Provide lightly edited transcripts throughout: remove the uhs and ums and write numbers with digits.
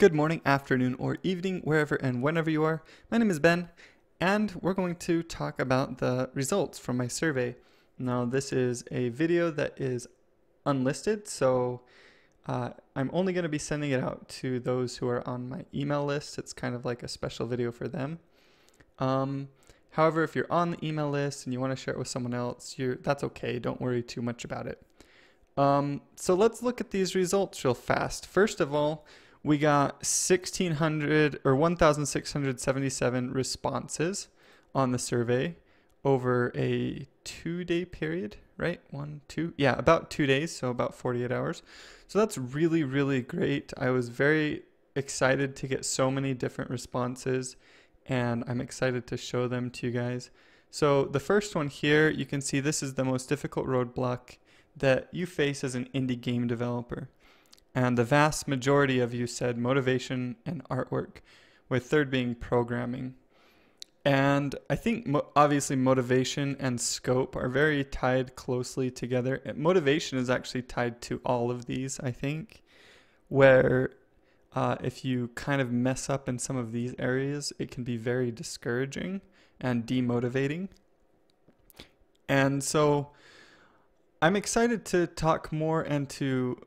Good morning, afternoon, or evening, wherever and whenever you are. My name is Ben, and we're going to talk about the results from my survey. Now, this is a video that is unlisted, so I'm only going to be sending it out to those who are on my email list. It's kind of like a special video for them. However, if you're on the email list and you want to share it with someone else, that's okay. Don't worry too much about it. So let's look at these results real fast. First of all, we got 1,677 responses on the survey over a 2-day period, right? About 2 days, so about 48 hours. So that's really, really great. I was very excited to get so many different responses, and I'm excited to show them to you guys. So the first one here, you can see this is the most difficult roadblock that you face as an indie game developer. And the vast majority of you said motivation and artwork, with third being programming. And I think obviously motivation and scope are very tied closely together. Motivation is actually tied to all of these, I think, where if you kind of mess up in some of these areas, it can be very discouraging and demotivating. And so I'm excited to talk more and to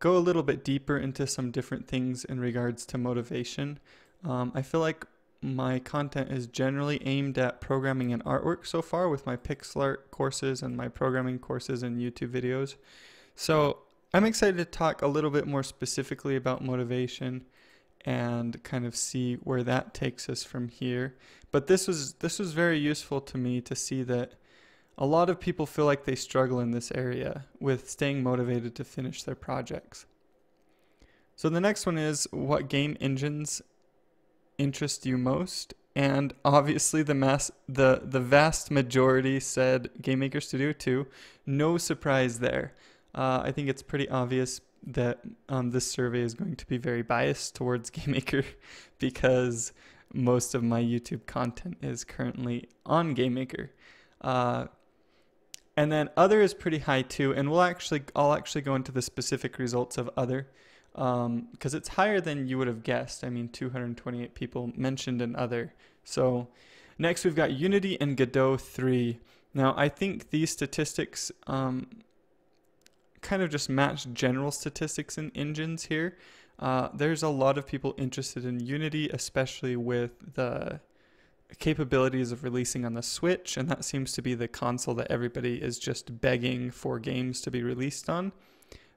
go a little bit deeper into some different things in regards to motivation. I feel like my content is generally aimed at programming and artwork so far with my pixel art courses and my programming courses and YouTube videos. So I'm excited to talk a little bit more specifically about motivation and kind of see where that takes us from here. But this was very useful to me to see that a lot of people feel like they struggle in this area with staying motivated to finish their projects. So the next one is, what game engines interest you most? And obviously the vast majority said GameMaker Studio 2. No surprise there. I think it's pretty obvious that this survey is going to be very biased towards GameMaker because most of my YouTube content is currently on GameMaker. And then other is pretty high too, and I'll actually go into the specific results of other, because it's higher than you would have guessed. I mean, 228 people mentioned an other. So next we've got Unity and Godot 3. Now I think these statistics kind of just match general statistics in engines here. There's a lot of people interested in Unity, especially with the capabilities of releasing on the Switch, and that seems to be the console that everybody is just begging for games to be released on.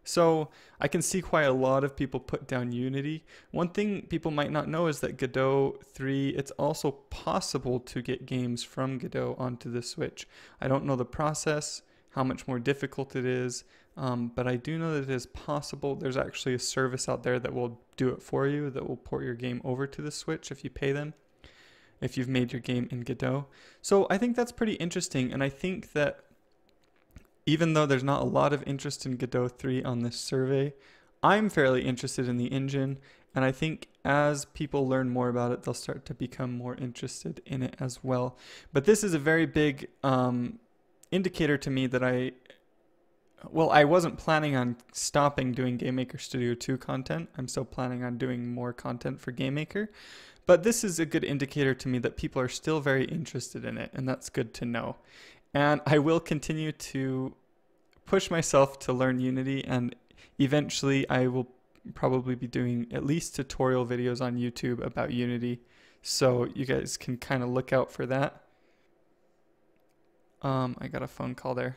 So I can see why a lot of people put down Unity. One thing people might not know is that Godot 3, it's also possible to get games from Godot onto the Switch. I don't know the process, how much more difficult it is, but I do know that it is possible. There's actually a service out there that will do it for you, that will port your game over to the Switch if you pay them, if you've made your game in Godot. So I think that's pretty interesting, and I think that even though there's not a lot of interest in Godot 3 on this survey, I'm fairly interested in the engine, and I think as people learn more about it, they'll start to become more interested in it as well. But this is a very big indicator to me that I wasn't planning on stopping doing GameMaker Studio 2 content. I'm still planning on doing more content for GameMaker. But this is a good indicator to me that people are still very interested in it, and that's good to know. And I will continue to push myself to learn Unity, and eventually I will probably be doing at least tutorial videos on YouTube about Unity, so you guys can kind of look out for that. I got a phone call there.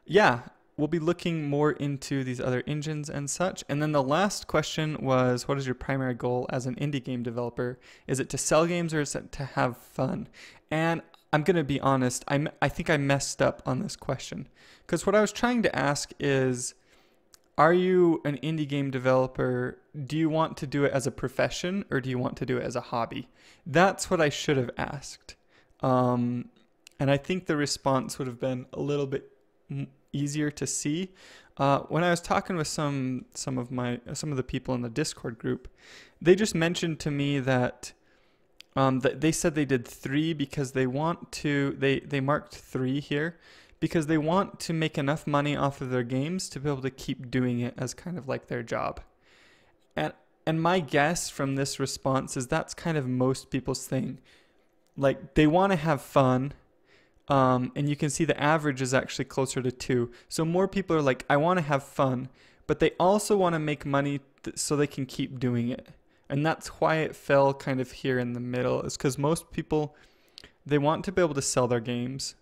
Yeah, we'll be looking more into these other engines and such. And then the last question was, what is your primary goal as an indie game developer? Is it to sell games or is it to have fun? And I'm going to be honest, I think I messed up on this question. Because what I was trying to ask is, are you an indie game developer? Do you want to do it as a profession or do you want to do it as a hobby? That's what I should have asked. And I think the response would have been a little bit easier to see. When I was talking with some of the people in the Discord group, they just mentioned to me that they said they did 3 because they marked 3 here because they want to make enough money off of their games to be able to keep doing it as kind of like their job. And and my guess from this response is that's kind of most people's thing. Like they want to have fun. And you can see the average is actually closer to 2. So more people are like, I want to have fun, but they also want to make money so they can keep doing it. And that's why it fell kind of here in the middle, is because most people, they want to be able to sell their games.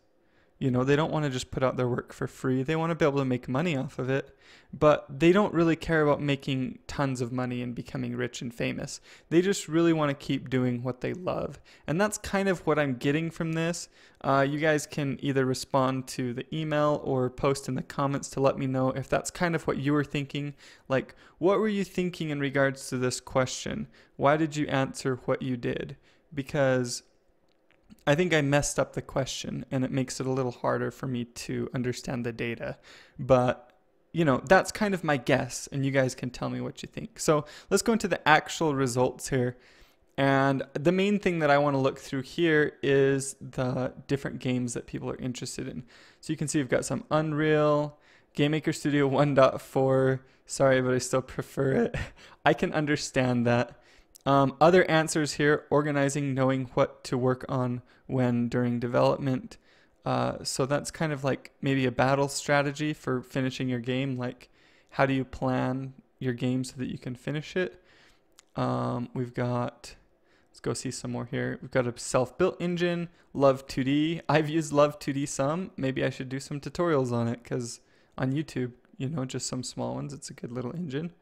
You know, they don't want to just put out their work for free. They want to be able to make money off of it, but they don't really care about making tons of money and becoming rich and famous. They just really want to keep doing what they love. And that's kind of what I'm getting from this. You guys can either respond to the email or post in the comments to let me know if that's kind of what you were thinking. Like, what were you thinking in regards to this question? Why did you answer what you did? Because I think I messed up the question and it makes it a little harder for me to understand the data. But, you know, that's kind of my guess, and you guys can tell me what you think. So let's go into the actual results here. And the main thing that I want to look through here is the different games that people are interested in. So you can see we've got some Unreal, GameMaker Studio 1.4. Sorry, but I still prefer it. I can understand that. Other answers here: organizing, knowing what to work on when during development. So that's kind of like maybe a battle strategy for finishing your game. Like, how do you plan your game so that you can finish it? We've got, let's go see some more here. We've got a self-built engine, Love 2D. I've used Love 2D some. Maybe I should do some tutorials on it, because on YouTube, you know, just some small ones. It's a good little engine.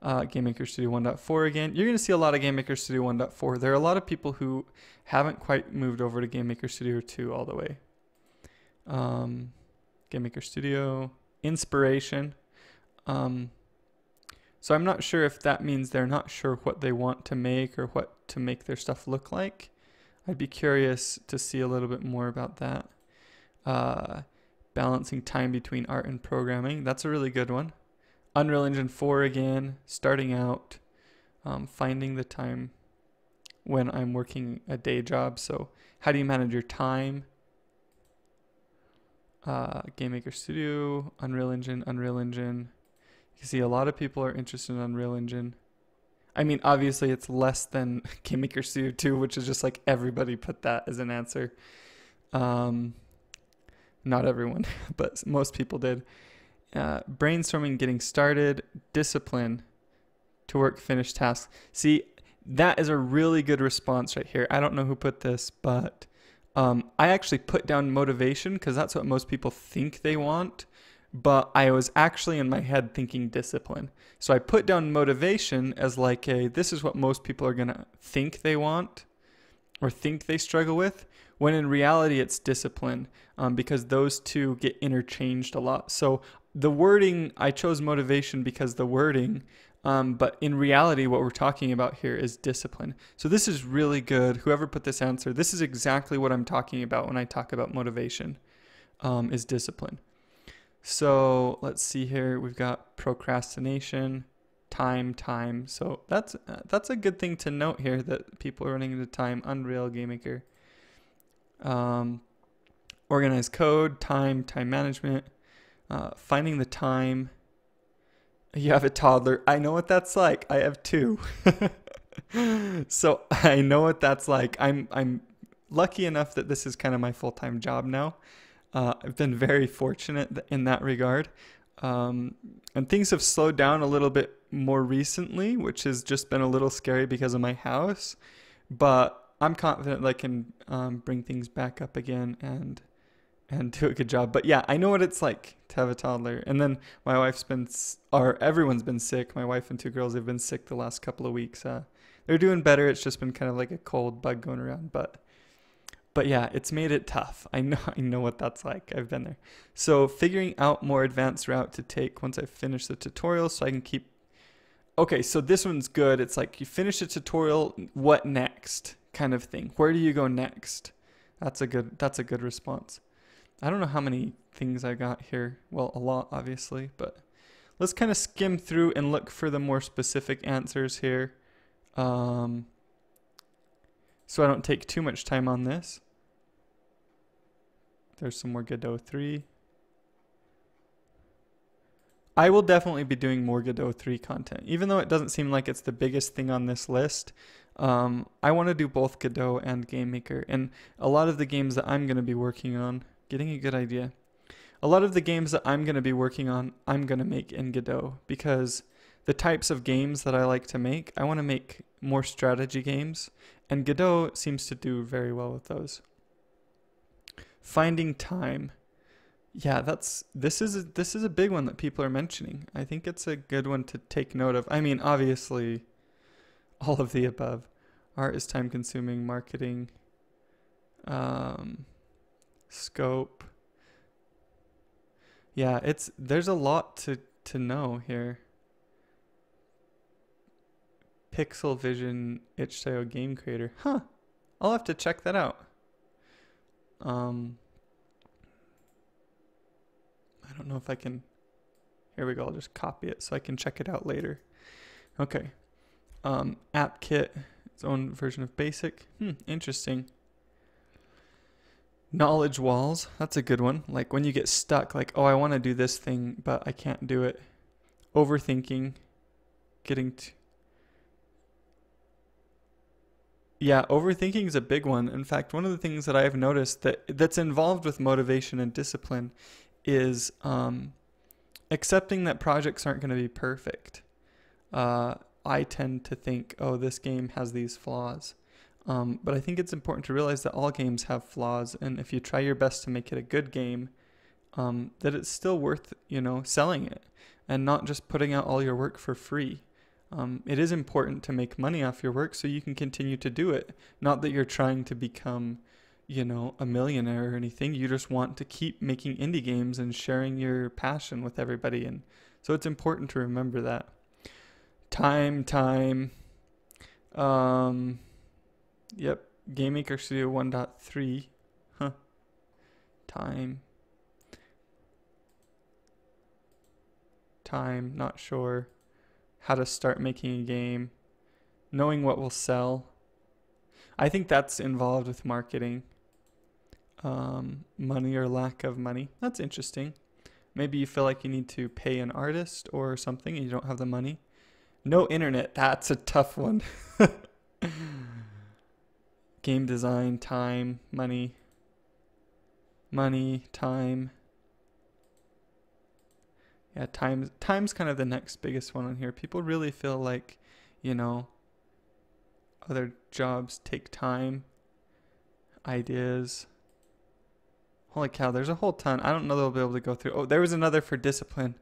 GameMaker Studio 1.4 again. You're going to see a lot of GameMaker Studio 1.4. There are a lot of people who haven't quite moved over to GameMaker Studio 2 all the way. GameMaker Studio, Inspiration. So I'm not sure if that means they're not sure what they want to make or what to make their stuff look like. I'd be curious to see a little bit more about that. Balancing time between art and programming. That's a really good one. Unreal Engine 4 again, starting out, finding the time when I'm working a day job. So how do you manage your time? GameMaker Studio, Unreal Engine, Unreal Engine. You can see a lot of people are interested in Unreal Engine. I mean, obviously it's less than GameMaker Studio 2, which is just like everybody put that as an answer. Not everyone, but most people did. Brainstorming, getting started, discipline, to work, finish tasks. See, that is a really good response right here. I don't know who put this, but I actually put down motivation because that's what most people think they want. But I was actually in my head thinking discipline. So I put down motivation as like this is what most people are going to think they want or think they struggle with, when in reality it's discipline, because those two get interchanged a lot. So the wording, I chose motivation because the wording, but in reality what we're talking about here is discipline. So this is really good. Whoever put this answer, this is exactly what I'm talking about when I talk about motivation, is discipline. So let's see here. We've got procrastination, time. So that's a good thing to note here, that people are running into time. Unreal, GameMaker. Organized code, time management, finding the time. You have a toddler. I know what that's like. I have 2. So I know what that's like. I'm lucky enough that this is kind of my full-time job now. I've been very fortunate in that regard. And things have slowed down a little bit more recently, which has just been a little scary because of my house. But I'm confident that I can bring things back up again and do a good job. But yeah, I know what it's like to have a toddler. And then my wife's been, or everyone's been sick. My wife and 2 girls have been sick the last couple of weeks. They're doing better. It's just been kind of like a cold bug going around. But yeah, it's made it tough. I know what that's like. I've been there. So figuring out more advanced route to take once I finish the tutorial so I can keep. Okay, so this one's good. It's like you finish the tutorial, what next kind of thing. Where do you go next? That's a good response. I don't know how many things I got here. Well, a lot, obviously, but let's kind of skim through and look for the more specific answers here. So I don't take too much time on this. There's some more Godot 3. I will definitely be doing more Godot 3 content, even though it doesn't seem like it's the biggest thing on this list. I want to do both Godot and GameMaker, and a lot of the games that I'm going to be working on, getting a good idea. A lot of the games that I'm going to be working on, I'm going to make in Godot, because the types of games that I like to make, I want to make more strategy games, and Godot seems to do very well with those. Finding time. Yeah, this is a big one that people are mentioning. I think it's a good one to take note of. I mean, obviously, all of the above. Art is time consuming, marketing, scope. Yeah, there's a lot to know here. Pixel Vision itch.io game creator. Huh. I'll have to check that out. I don't know if I can. Here we go. I'll just copy it so I can check it out later. Okay. AppKit, its own version of Basic. Interesting. Knowledge walls. That's a good one. Like when you get stuck, like, oh, I want to do this thing, but I can't do it. Overthinking. Yeah, overthinking is a big one. In fact, one of the things that I've noticed that's involved with motivation and discipline is accepting that projects aren't going to be perfect. I tend to think, oh, this game has these flaws. But I think it's important to realize that all games have flaws, and if you try your best to make it a good game, that it's still worth, selling it and not just putting out all your work for free. It is important to make money off your work so you can continue to do it. Not that you're trying to become, a millionaire or anything. You just want to keep making indie games and sharing your passion with everybody. And so it's important to remember that. Time. Yep. GameMaker Studio 1.3. Huh. Time, not sure. How to start making a game. Knowing what will sell. I think that's involved with marketing. Money or lack of money. That's interesting. Maybe you feel like you need to pay an artist or something and you don't have the money. No internet. That's a tough one. Game design, time, money. Money, time. Yeah, time's kind of the next biggest one on here. People really feel like, other jobs take time. Ideas. Holy cow, there's a whole ton. I don't know they'll be able to go through. Oh, there was another for discipline.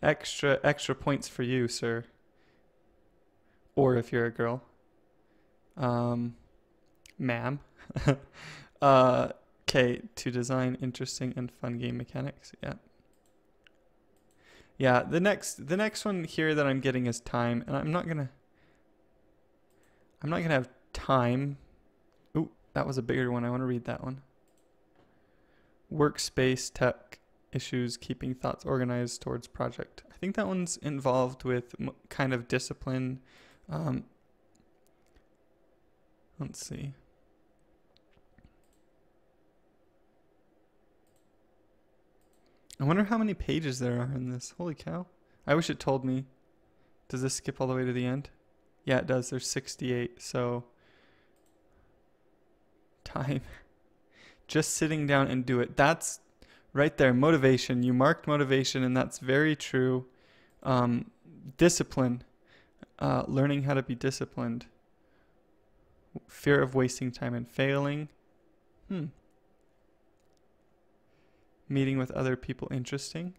Extra points for you, sir. Or if you're a girl. Ma'am. Okay, to design interesting and fun game mechanics. Yeah, the next one here that I'm getting is time, and I'm not gonna have time. Ooh, that was a bigger one. I want to read that one. Workspace tech issues, keeping thoughts organized towards project. I think that one's involved with kind of discipline. Let's see. I wonder how many pages there are in this. Holy cow. I wish it told me. Does this skip all the way to the end? Yeah, it does. There's 68. So, time. Just sitting down and do it. That's right there. Motivation. You marked motivation, and that's very true. Discipline. Learning how to be disciplined. Fear of wasting time and failing. Meeting with other people interesting.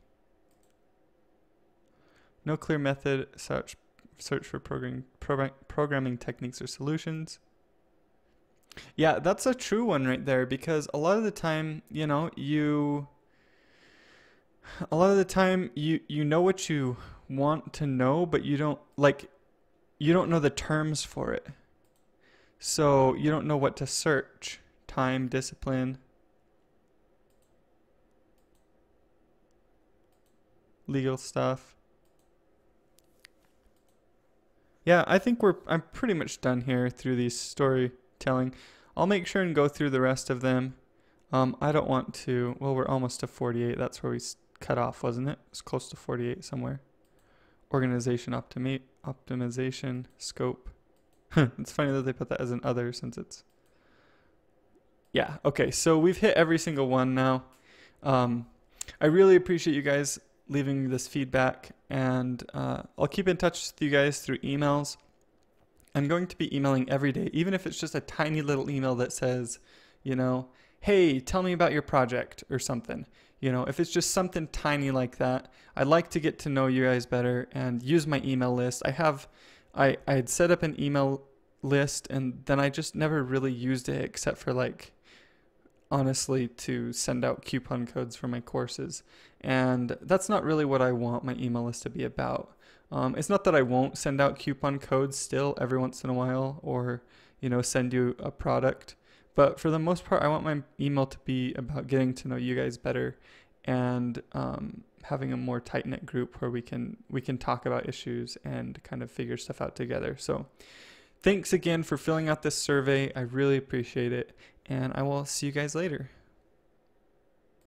No clear method, search for programming techniques or solutions. Yeah, that's a true one right there, because a lot of the time, you know what you want to know, but you don't know the terms for it. So you don't know what to search. Time, discipline, legal stuff. Yeah, I think I'm pretty much done here through these storytelling. I'll make sure and go through the rest of them. I don't want to, well, we're almost to 48. That's where we cut off, wasn't it? It's close to 48 somewhere. Organization optimization scope. It's funny that they put that as an other since it's, yeah. Okay, so we've hit every single one now. I really appreciate you guys leaving this feedback, and I'll keep in touch with you guys through emails. I'm going to be emailing every day, even if it's just a tiny little email that says, you know, hey, tell me about your project or something. You know, if it's just something tiny like that, I'd like to get to know you guys better and use my email list. I had set up an email list, and then I just never really used it except for, like, honestly, to send out coupon codes for my courses. And that's not really what I want my email list to be about. It's not that I won't send out coupon codes still every once in a while, or, you know, send you a product. But for the most part, I want my email to be about getting to know you guys better, and having a more tight-knit group where we can talk about issues and kind of figure stuff out together. So thanks again for filling out this survey. I really appreciate it, and I will see you guys later.